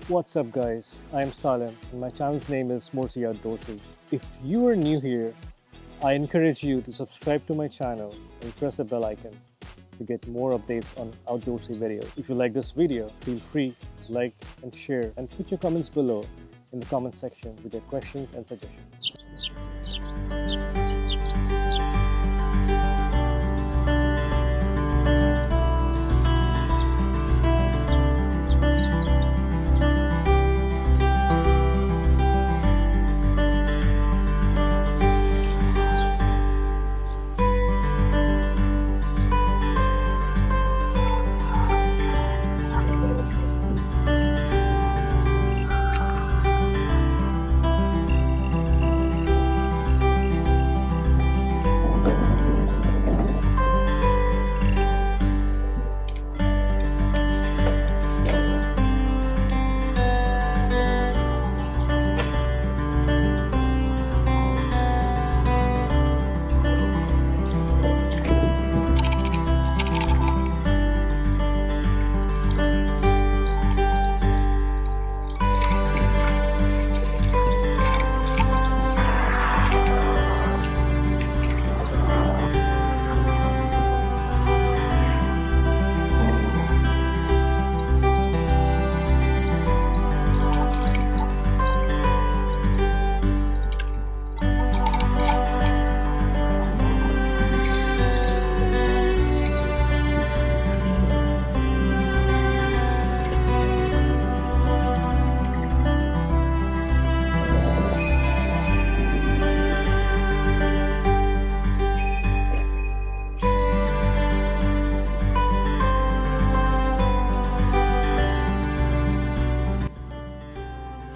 What's up guys, I'm Salem and my channel's name is Smoresy Outdoorsy. If you are new here, I encourage you to subscribe to my channel and press the bell icon to get more updates on outdoorsy videos. If you like this video, feel free to like and share and put your comments below in the comment section with your questions and suggestions.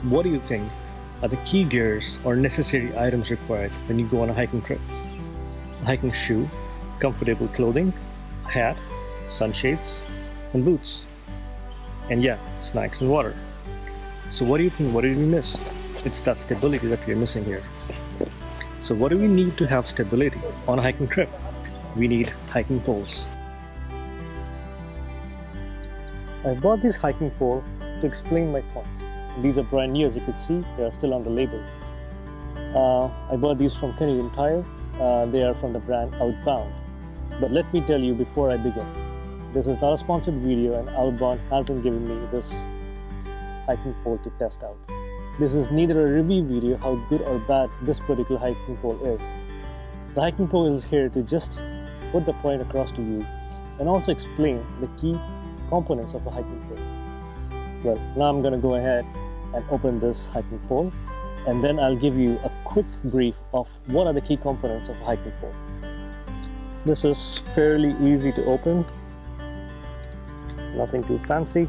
What do you think are the key gears or necessary items required when you go on a hiking trip? A hiking shoe, comfortable clothing, a hat, sunshades, and boots. And yeah, snacks and water. So what do you think? What did we miss? It's that stability that we're missing here. So what do we need to have stability on a hiking trip? We need hiking poles. I bought this hiking pole to explain my point. These are brand new, as you can see, they are still on the label. I bought these from Canadian Tire. They are from the brand Outbound. But let me tell you before I begin, this is not a sponsored video and Outbound hasn't given me this hiking pole to test out. This is neither a review video how good or bad this particular hiking pole is. The hiking pole is here to just put the point across to you and also explain the key components of a hiking pole. Well, now I'm going to go ahead and open this hiking pole, and then I'll give you a quick brief of what are the key components of a hiking pole. This is fairly easy to open, nothing too fancy.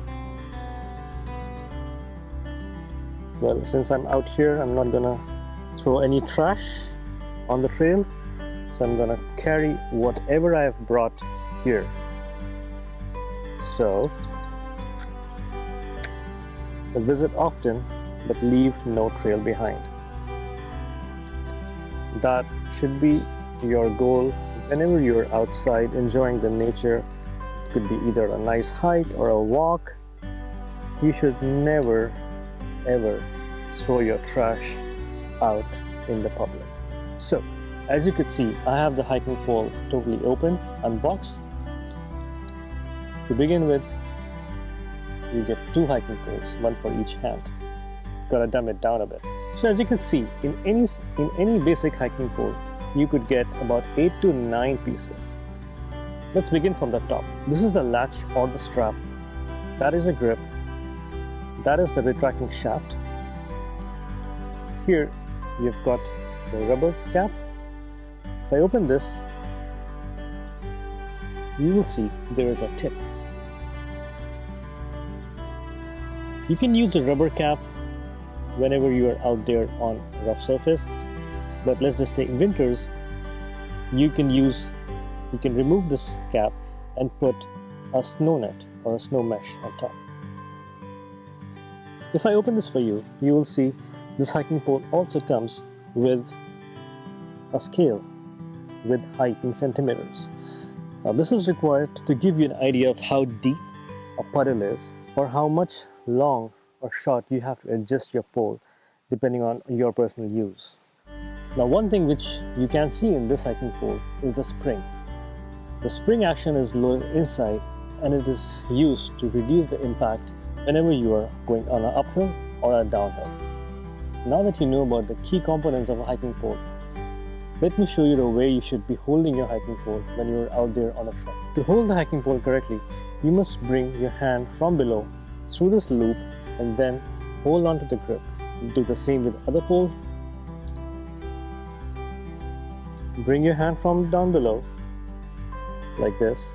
Well, since I'm out here, I'm not gonna throw any trash on the trail, so I'm gonna carry whatever I have brought here. So visit often, but leave no trail behind. That should be your goal whenever you're outside enjoying the nature. It could be either a nice hike or a walk. You should never ever throw your trash out in the public. So, as you could see, I have the hiking pole totally open, unboxed. To begin with, you get two hiking poles, one for each hand. Gotta dumb it down a bit. So as you can see, in any basic hiking pole, you could get about 8 to 9 pieces. Let's begin from the top. This is the latch or the strap. That is a grip. That is the retracting shaft. Here you've got the rubber cap. If I open this, you will see there is a tip. You can use a rubber cap whenever you are out there on rough surface, but let's just say in winters, you can remove this cap and put a snow net or a snow mesh on top. If I open this for you, you will see this hiking pole also comes with a scale with height in centimeters. Now this is required to give you an idea of how deep a puddle is or how much long or short, you have to adjust your pole depending on your personal use. Now, one thing which you can see in this hiking pole is the spring. The spring action is low inside and it is used to reduce the impact whenever you are going on an uphill or a downhill. Now that you know about the key components of a hiking pole, let me show you the way you should be holding your hiking pole when you are out there on a trek. To hold the hiking pole correctly, you must bring your hand from below through this loop and then hold on to the grip. Do the same with the other pole. Bring your hand from down below like this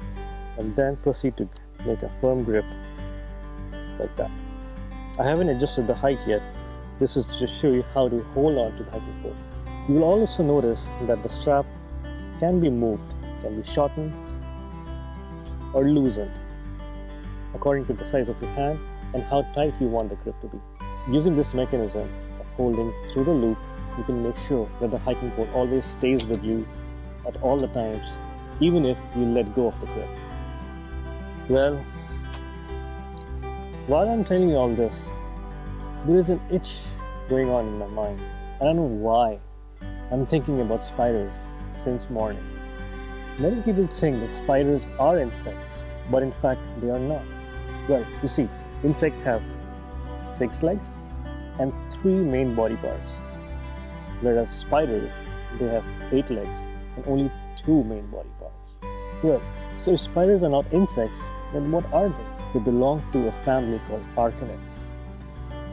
and then proceed to make a firm grip like that. I haven't adjusted the height yet. This is to just show you how to hold on to the hiking pole. You will also notice that the strap can be moved, can be shortened or loosened according to the size of your hand and how tight you want the grip to be. Using this mechanism of holding through the loop, you can make sure that the hiking pole always stays with you at all the times, even if you let go of the grip. Well, while I'm telling you all this, there is an itch going on in my mind. I don't know why. I'm thinking about spiders since morning. Many people think that spiders are insects, but in fact they are not. Well, you see, insects have 6 legs and 3 main body parts, whereas spiders, they have 8 legs and only 2 main body parts. Well, so if spiders are not insects, then what are they? They belong to a family called arachnids.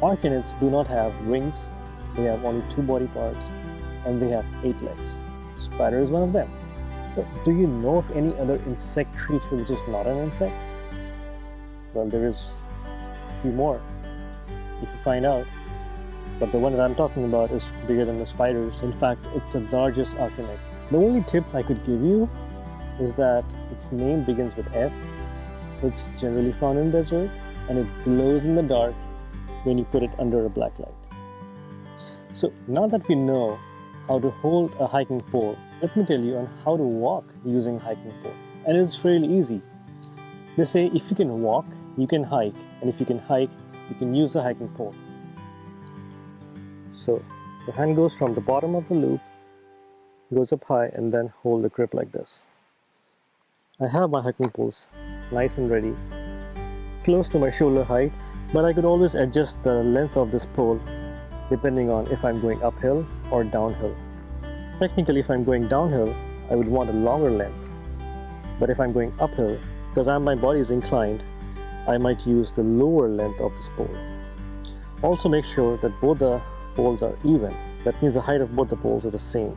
Arachnids do not have wings, they have only 2 body parts, and they have 8 legs. Spider is one of them. But do you know of any other insect creature which is not an insect? Well, there is a few more if you find out. But the one that I'm talking about is bigger than the spiders. In fact, it's the largest arachnid. The only tip I could give you is that its name begins with S. It's generally found in desert and it glows in the dark when you put it under a black light. So now that we know how to hold a hiking pole, let me tell you on how to walk using a hiking pole. And it's fairly easy. They say if you can walk, you can hike, and if you can hike, you can use the hiking pole. So the hand goes from the bottom of the loop, goes up high, and then hold the grip like this. I have my hiking poles nice and ready, close to my shoulder height, but I could always adjust the length of this pole depending on if I'm going uphill or downhill. Technically, if I'm going downhill, I would want a longer length, but if I'm going uphill, because my body is inclined, I might use the lower length of this pole. Also make sure that both the poles are even. That means the height of both the poles are the same.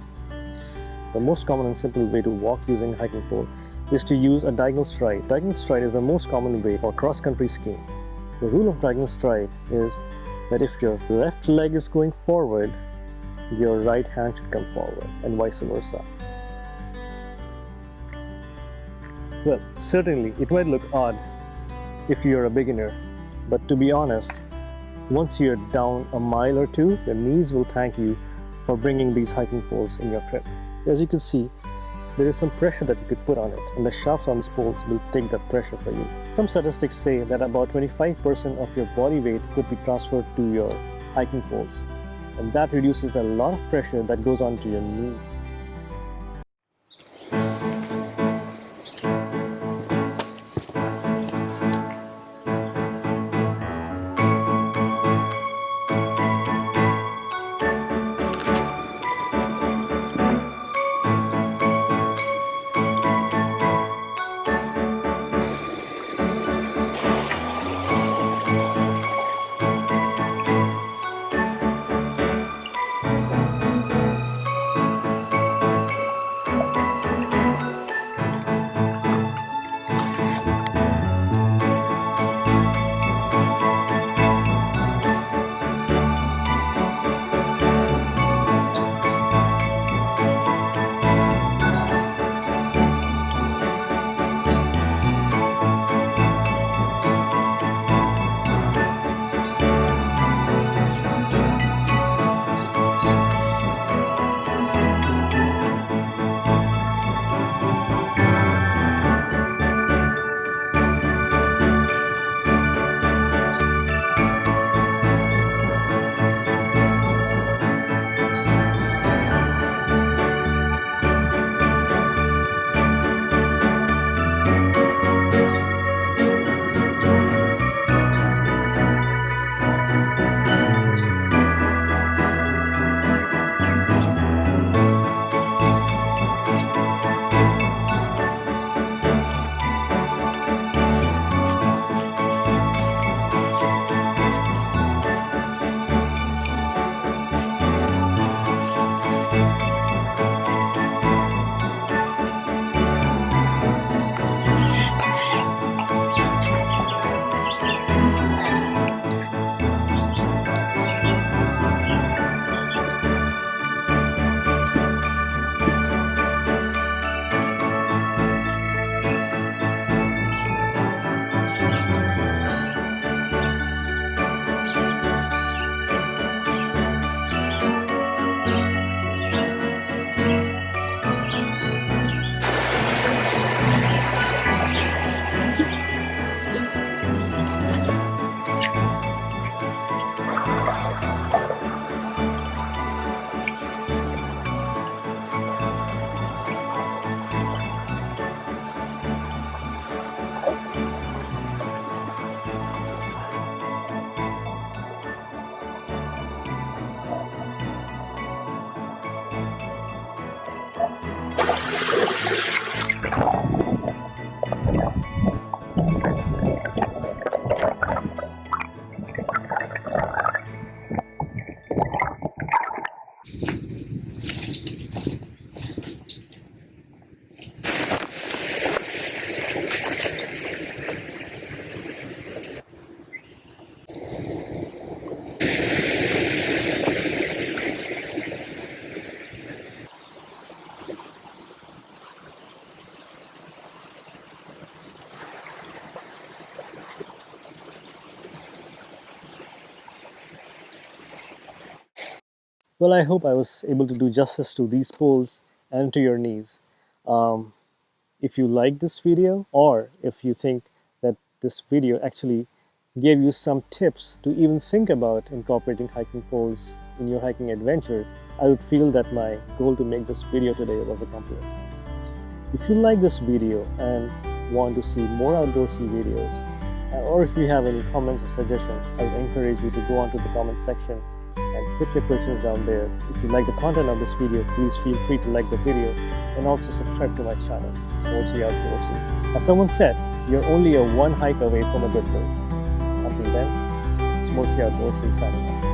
The most common and simple way to walk using a hiking pole is to use a diagonal stride. Diagonal stride is the most common way for cross-country skiing. The rule of diagonal stride is that if your left leg is going forward, your right hand should come forward, and vice versa. Well, certainly it might look odd if you're a beginner, but to be honest, once you're down a mile or 2, your knees will thank you for bringing these hiking poles in your trip. As you can see, there is some pressure that you could put on it, and the shafts on these poles will take that pressure for you. Some statistics say that about 25% of your body weight could be transferred to your hiking poles, and that reduces a lot of pressure that goes onto your knee. Well, I hope I was able to do justice to these poles and to your needs. Um, if you like this video, or if you think that this video actually gave you some tips to even think about incorporating hiking poles in your hiking adventure, I would feel that my goal to make this video today was accomplished. If you like this video and want to see more outdoorsy videos, or if you have any comments or suggestions, I would encourage you to go onto the comment section and put your questions down there. If you like the content of this video, please feel free to like the video and also subscribe to my channel, Smoresy Outdoorsy. As someone said, you're only one hike away from a good day. Until then, Smoresy Outdoorsy signing off.